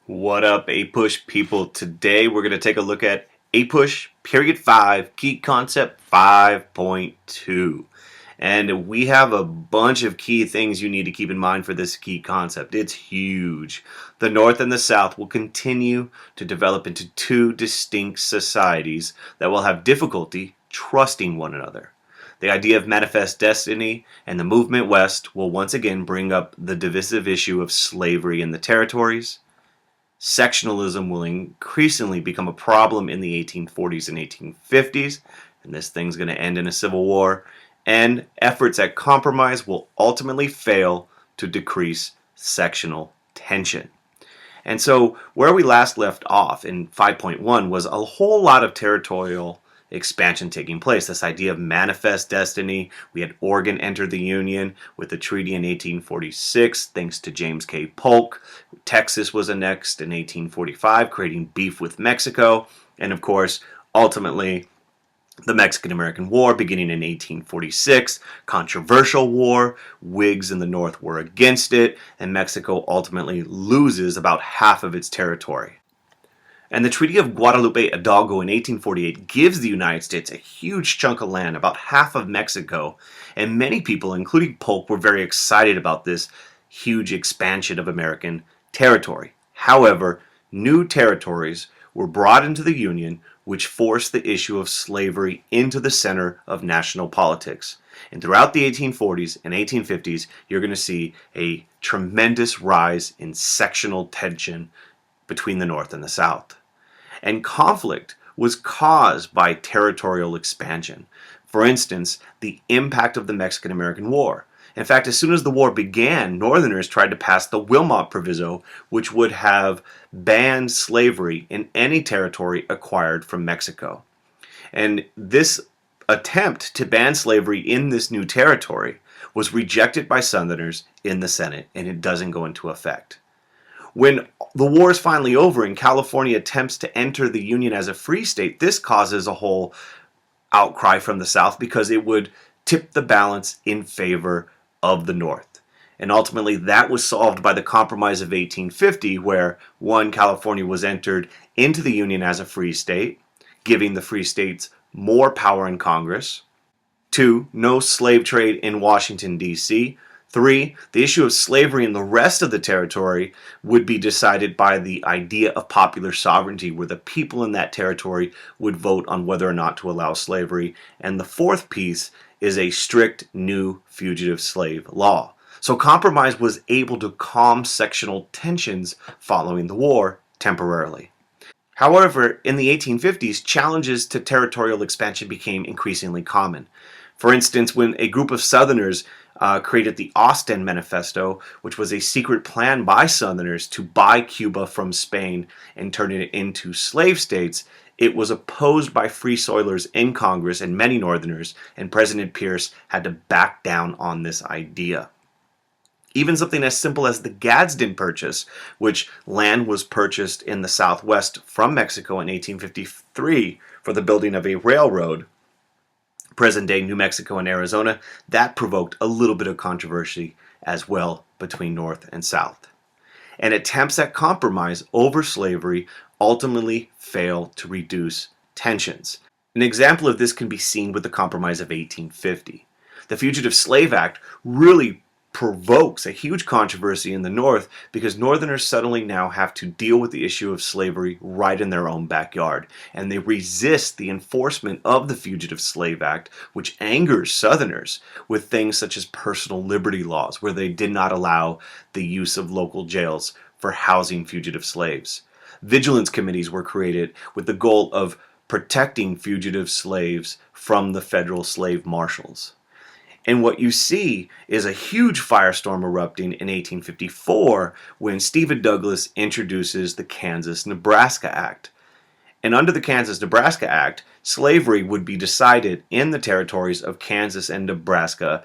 What up, APUSH people? Today we're going to take a look at APUSH Period 5 Key Concept 5.2. And we have a bunch of key things you need to keep in mind for this key concept. It's huge. The North and the South will continue to develop into two distinct societies that will have difficulty trusting one another. The idea of manifest destiny and the movement west will once again bring up the divisive issue of slavery in the territories. Sectionalism will increasingly become a problem in the 1840s and 1850s, and this thing's going to end in a civil war, and efforts at compromise will ultimately fail to decrease sectional tension. And so where we last left off in 5.1 was a whole lot of territorial expansion taking place. This idea of manifest destiny. We had Oregon enter the Union with the treaty in 1846, thanks to James K. Polk. Texas was annexed in 1845, creating beef with Mexico. And of course, ultimately, the Mexican-American War beginning in 1846, controversial war. Whigs in the North were against it, and Mexico ultimately loses about half of its territory. And the Treaty of Guadalupe Hidalgo in 1848 gives the United States a huge chunk of land, about half of Mexico, and many people, including Polk, were very excited about this huge expansion of American territory. However, new territories were brought into the Union, which forced the issue of slavery into the center of national politics. And throughout the 1840s and 1850s, you're going to see a tremendous rise in sectional tension between the North and the South. And conflict was caused by territorial expansion. For instance, the impact of the Mexican-American War. In fact, as soon as the war began, Northerners tried to pass the Wilmot Proviso, which would have banned slavery in any territory acquired from Mexico. And this attempt to ban slavery in this new territory was rejected by Southerners in the Senate, and it doesn't go into effect. When the war is finally over and California attempts to enter the Union as a free state, this causes a whole outcry from the South because it would tip the balance in favor of the North. And ultimately that was solved by the Compromise of 1850, where one, California was entered into the Union as a free state, giving the free states more power in Congress. Two, no slave trade in Washington, D.C. Three, the issue of slavery in the rest of the territory would be decided by the idea of popular sovereignty, where the people in that territory would vote on whether or not to allow slavery. And the fourth piece is a strict new fugitive slave law. So compromise was able to calm sectional tensions following the war temporarily. However, in the 1850s, challenges to territorial expansion became increasingly common. For instance, when a group of Southerners created the Ostend Manifesto, which was a secret plan by Southerners to buy Cuba from Spain and turn it into slave states, it was opposed by Free Soilers in Congress and many Northerners, and President Pierce had to back down on this idea. Even something as simple as the Gadsden Purchase, which land was purchased in the Southwest from Mexico in 1853 for the building of a railroad, present-day New Mexico and Arizona, that provoked a little bit of controversy as well between North and South. And attempts at compromise over slavery ultimately failed to reduce tensions. An example of this can be seen with the Compromise of 1850. The Fugitive Slave Act really provokes a huge controversy in the North because Northerners suddenly now have to deal with the issue of slavery right in their own backyard, and they resist the enforcement of the Fugitive Slave Act, which angers Southerners with things such as personal liberty laws, where they did not allow the use of local jails for housing fugitive slaves. Vigilance committees were created with the goal of protecting fugitive slaves from the federal slave marshals. And what you see is a huge firestorm erupting in 1854 when Stephen Douglas introduces the Kansas-Nebraska Act. And under the Kansas-Nebraska Act, slavery would be decided in the territories of Kansas and Nebraska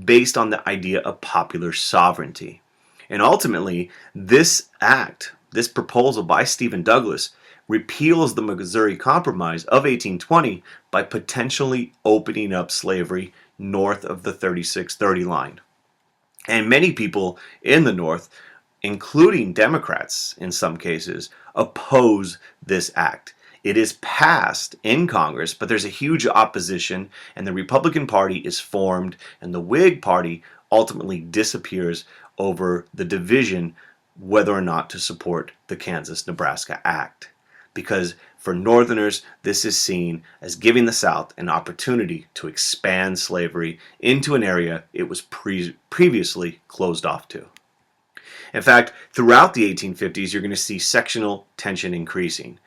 based on the idea of popular sovereignty. And ultimately, this act, this proposal by Stephen Douglas, repeals the Missouri Compromise of 1820 by potentially opening up slavery north of the 3630 line. And many people in the North including Democrats in some cases, oppose this act. It is passed in Congress, but there's a huge opposition, and the Republican Party is formed, and the Whig Party ultimately disappears over the division whether or not to support the Kansas-Nebraska Act. Because for Northerners, this is seen as giving the South an opportunity to expand slavery into an area it was previously closed off to. In fact, throughout the 1850s, you're going to see sectional tension increasing.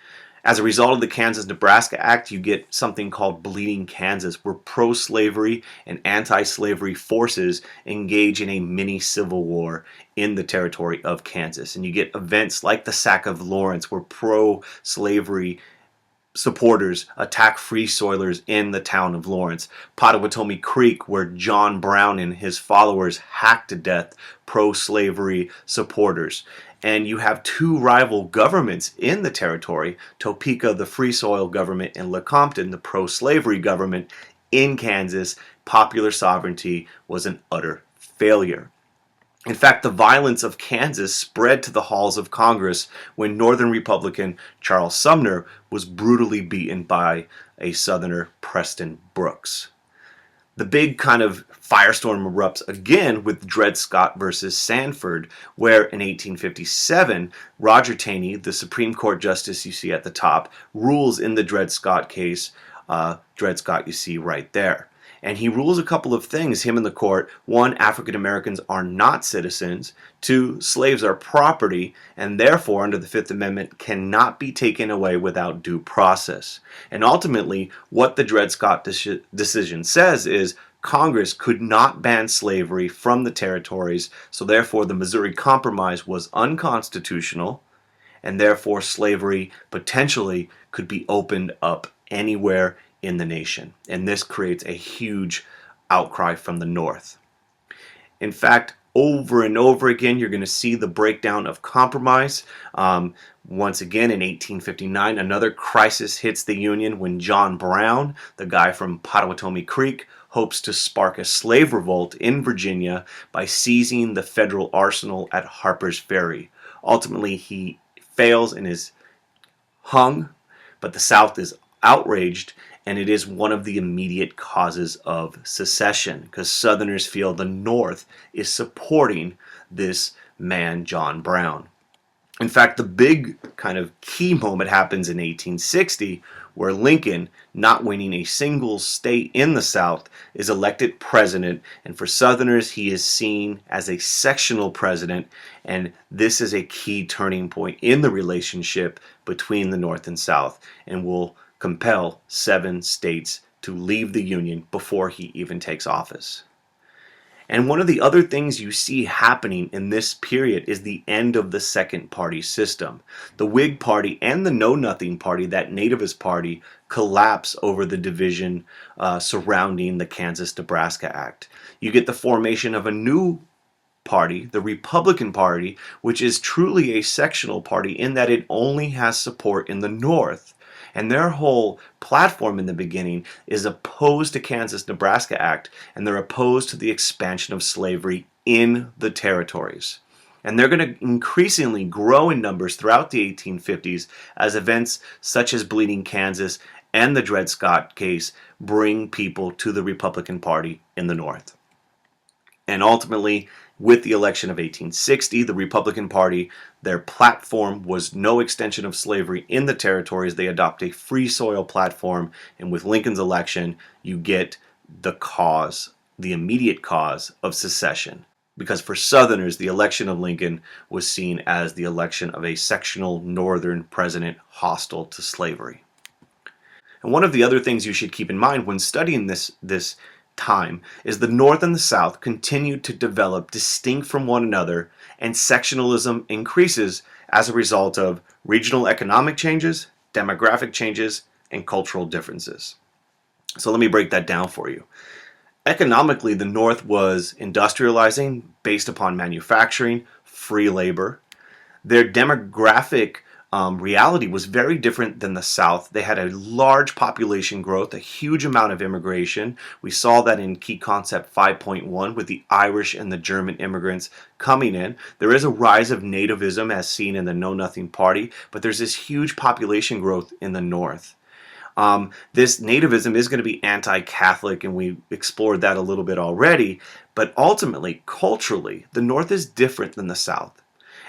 As a result of the Kansas-Nebraska Act, you get something called Bleeding Kansas, where pro-slavery and anti-slavery forces engage in a mini-civil war in the territory of Kansas. And you get events like the sack of Lawrence, where pro-slavery supporters attack free soilers in the town of Lawrence. Pottawatomie Creek, where John Brown and his followers hacked to death pro-slavery supporters. And you have two rival governments in the territory, Topeka, the Free Soil government, and Lecompton, the pro-slavery government in Kansas. Popular sovereignty was an utter failure. In fact, the violence of Kansas spread to the halls of Congress when Northern Republican Charles Sumner was brutally beaten by a Southerner, Preston Brooks. The big kind of firestorm erupts again with Dred Scott versus Sanford, where in 1857, Roger Taney, the Supreme Court Justice you see at the top, rules in the Dred Scott case. Dred Scott you see right there. And he rules a couple of things, him and the court. One, African Americans are not citizens. Two, slaves are property, and therefore, under the Fifth Amendment, cannot be taken away without due process. And ultimately, what the Dred Scott decision says is Congress could not ban slavery from the territories, so therefore the Missouri Compromise was unconstitutional, and therefore slavery potentially could be opened up anywhere in the nation. And this creates a huge outcry from the North. In fact, over and over again, you're going to see the breakdown of compromise. Once again, in 1859, another crisis hits the Union when John Brown, the guy from Pottawatomie Creek, hopes to spark a slave revolt in Virginia by seizing the federal arsenal at Harper's Ferry. Ultimately, he fails and is hung, but the South is outraged, and it is one of the immediate causes of secession because Southerners feel the North is supporting this man, John Brown. In fact, the big kind of key moment happens in 1860 where Lincoln, not winning a single state in the South, is elected president, and for Southerners he is seen as a sectional president, and this is a key turning point in the relationship between the North and South and will compel 7 states to leave the Union before he even takes office. And one of the other things you see happening in this period is the end of the second party system. The Whig Party and the Know Nothing Party, that nativist party, collapse over the division surrounding the Kansas-Nebraska Act. You get the formation of a new party, the Republican Party, which is truly a sectional party in that it only has support in the North. And their whole platform in the beginning is opposed to Kansas-Nebraska Act, and they're opposed to the expansion of slavery in the territories. And they're going to increasingly grow in numbers throughout the 1850s as events such as Bleeding Kansas and the Dred Scott case bring people to the Republican Party in the North. And ultimately, with the election of 1860, the Republican Party, their platform was no extension of slavery in the territories. They adopt a free soil platform, and with Lincoln's election, you get the cause, the immediate cause of secession. Because for Southerners, the election of Lincoln was seen as the election of a sectional Northern president hostile to slavery. And one of the other things you should keep in mind when studying this time is the North and the South continued to develop distinct from one another, and sectionalism increases as a result of regional economic changes, demographic changes, and cultural differences. So let me break that down for you. Economically, the North was industrializing based upon manufacturing, free labor. Their demographic reality was very different than the South. They had a large population growth, a huge amount of immigration. We saw that in Key Concept 5.1 with the Irish and the German immigrants coming in. There is a rise of nativism as seen in the Know Nothing Party, but there's this huge population growth in the North. This nativism is going to be anti-Catholic, and we explored that a little bit already, but ultimately, culturally, the North is different than the South.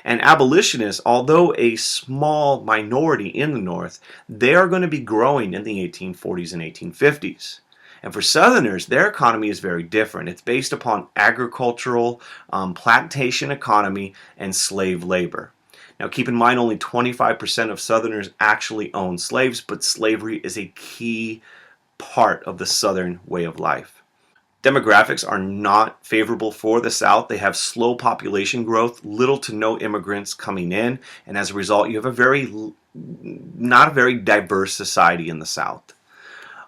And abolitionists, although a small minority in the North, they are going to be growing in the 1840s and 1850s. And for Southerners, their economy is very different. It's based upon agricultural, plantation economy, and slave labor. Now, keep in mind, only 25% of Southerners actually own slaves, but slavery is a key part of the Southern way of life. Demographics are not favorable for the South. They have slow population growth, little to no immigrants coming in, and as a result, you have not a very diverse society in the South.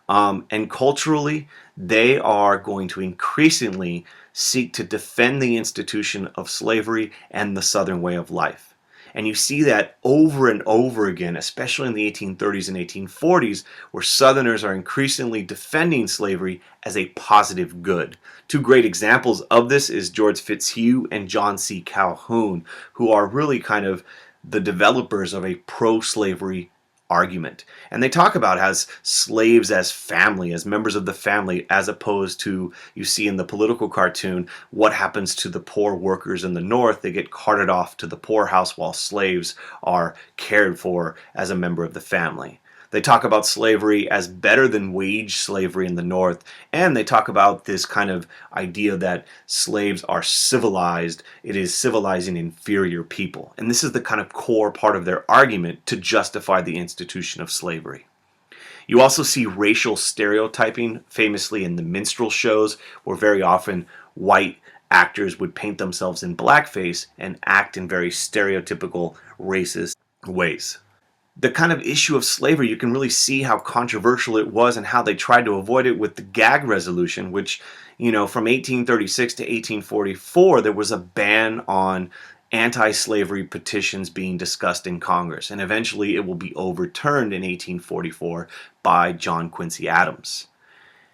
And culturally, they are going to increasingly seek to defend the institution of slavery and the Southern way of life. And you see that over and over again, especially in the 1830s and 1840s, where Southerners are increasingly defending slavery as a positive good. Two great examples of this is George Fitzhugh and John C. Calhoun, who are really kind of the developers of a pro-slavery argument. And they talk about as slaves as family, as members of the family, as opposed to, you see in the political cartoon, what happens to the poor workers in the North. They get carted off to the poorhouse while slaves are cared for as a member of the family. They talk about slavery as better than wage slavery in the North, and they talk about this kind of idea that slaves are civilized. It is civilizing inferior people. And this is the kind of core part of their argument to justify the institution of slavery. You also see racial stereotyping, famously in the minstrel shows, where very often white actors would paint themselves in blackface and act in very stereotypical racist ways. The kind of issue of slavery, you can really see how controversial it was and how they tried to avoid it with the gag resolution, which, from 1836 to 1844, there was a ban on anti-slavery petitions being discussed in Congress, and eventually it will be overturned in 1844 by John Quincy Adams.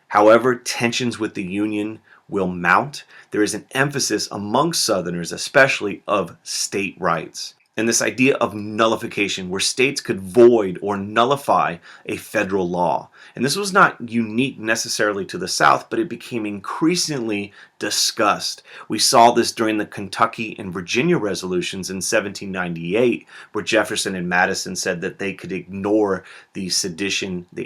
However, tensions with the Union will mount. There is an emphasis among Southerners, especially, of state rights. And this idea of nullification, where states could void or nullify a federal law. And this was not unique necessarily to the South, but it became increasingly discussed. We saw this during the Kentucky and Virginia resolutions in 1798, where Jefferson and Madison said that they could ignore the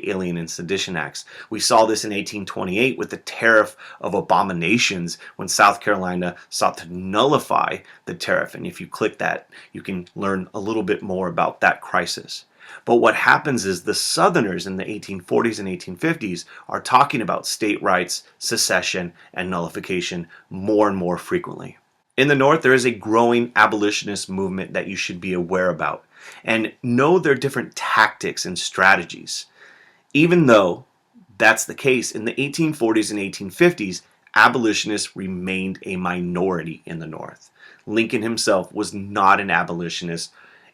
Alien and Sedition Acts. We saw this in 1828 with the Tariff of Abominations, when South Carolina sought to nullify the tariff. And if you click that, you can learn a little bit more about that crisis. But what happens is the Southerners in the 1840s and 1850s are talking about state rights, secession, and nullification more and more frequently. In the North, there is a growing abolitionist movement that you should be aware about and know their different tactics and strategies. Even though that's the case, in the 1840s and 1850s, abolitionists remained a minority in the North. Lincoln himself was not an abolitionist,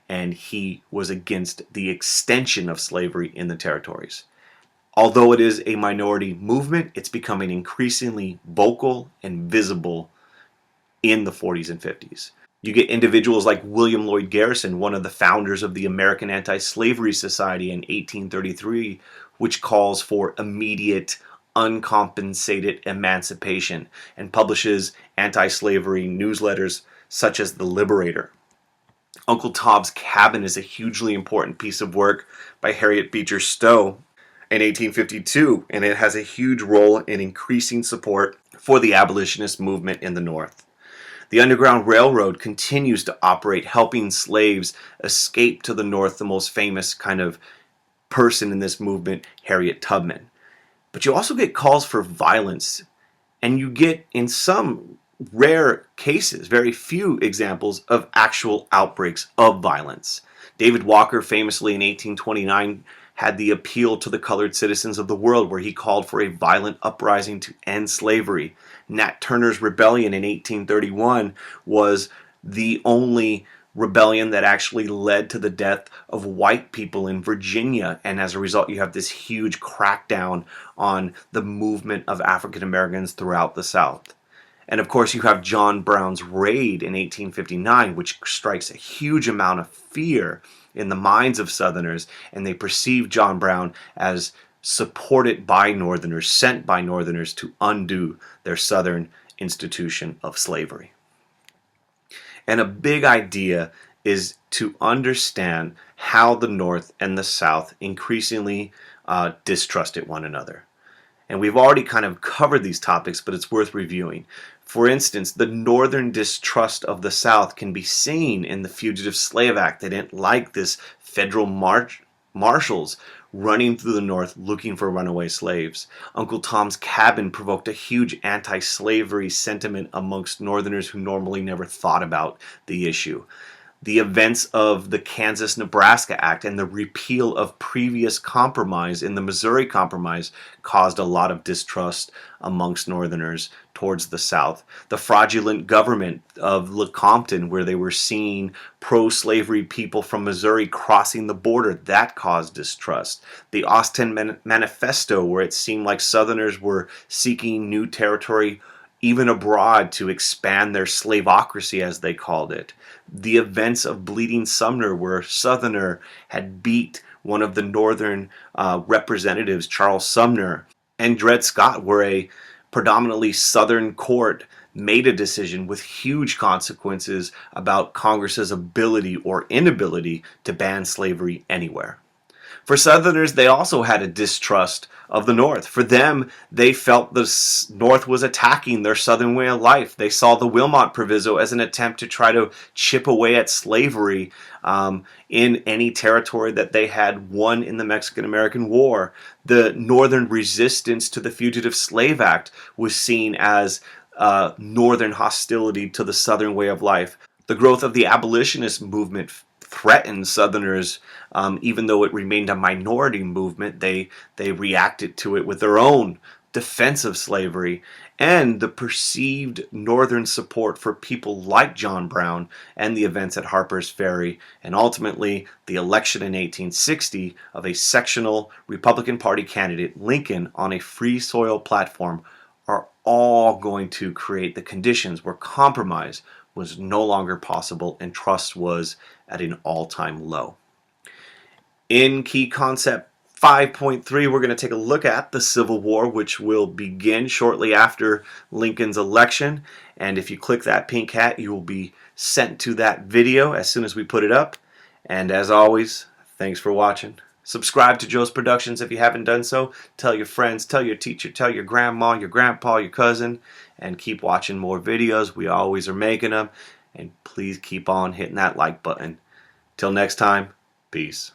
and he was against the extension of slavery in the territories. Although it is a minority movement, it's becoming increasingly vocal and visible in the 40s and 50s. You get individuals like William Lloyd Garrison, one of the founders of the American Anti-Slavery Society in 1833, which calls for immediate, uncompensated emancipation and publishes anti-slavery newsletters such as The Liberator. Uncle Tom's Cabin is a hugely important piece of work by Harriet Beecher Stowe in 1852, and it has a huge role in increasing support for the abolitionist movement in the North. The Underground Railroad continues to operate, helping slaves escape to the North, the most famous kind of person in this movement, Harriet Tubman. But you also get calls for violence, and you get, in some rare cases, very few examples of actual outbreaks of violence. David Walker famously in 1829 had the Appeal to the Colored Citizens of the World, where he called for a violent uprising to end slavery. Nat Turner's Rebellion in 1831 was the only rebellion that actually led to the death of white people in Virginia. And as a result, you have this huge crackdown on the movement of African Americans throughout the South. And of course, you have John Brown's raid in 1859, which strikes a huge amount of fear in the minds of Southerners, and they perceive John Brown as supported by Northerners, sent by Northerners to undo their Southern institution of slavery. And a big idea is to understand how the North and the South increasingly distrusted one another. And we've already kind of covered these topics, but it's worth reviewing. For instance, the Northern distrust of the South can be seen in the Fugitive Slave Act. They didn't like this federal marshals running through the North looking for runaway slaves. Uncle Tom's Cabin provoked a huge anti-slavery sentiment amongst Northerners who normally never thought about the issue. The events of the Kansas-Nebraska Act and the repeal of previous compromise in the Missouri Compromise caused a lot of distrust amongst Northerners towards the South. The fraudulent government of Lecompton, where they were seeing pro-slavery people from Missouri crossing the border, that caused distrust. The Austin Manifesto, where it seemed like Southerners were seeking new territory even abroad to expand their slaveocracy, as they called it. The events of Bleeding Sumner, where Southerner had beat one of the Northern representatives, Charles Sumner, and Dred Scott, where a predominantly Southern court made a decision with huge consequences about Congress's ability or inability to ban slavery anywhere. For Southerners, they also had a distrust of the North. For them, they felt the North was attacking their Southern way of life. They saw the Wilmot Proviso as an attempt to try to chip away at slavery in any territory that they had won in the Mexican-American War. The Northern resistance to the Fugitive Slave Act was seen as Northern hostility to the Southern way of life. The growth of the abolitionist movement threatened Southerners, even though it remained a minority movement. They reacted to it with their own defense of slavery, and the perceived Northern support for people like John Brown and the events at Harper's Ferry, and ultimately the election in 1860 of a sectional Republican Party candidate, Lincoln, on a free soil platform, are all going to create the conditions where compromise was no longer possible and trust was at an all-time low. In Key Concept 5.3, we're going to take a look at the Civil War, which will begin shortly after Lincoln's election. And if you click that pink hat, you will be sent to that video as soon as we put it up. And as always, thanks for watching. Subscribe to Joe's Productions if you haven't done so. Tell your friends, tell your teacher, tell your grandma, your grandpa, your cousin, and keep watching more videos. We always are making them. And please keep on hitting that like button. Till next time, peace.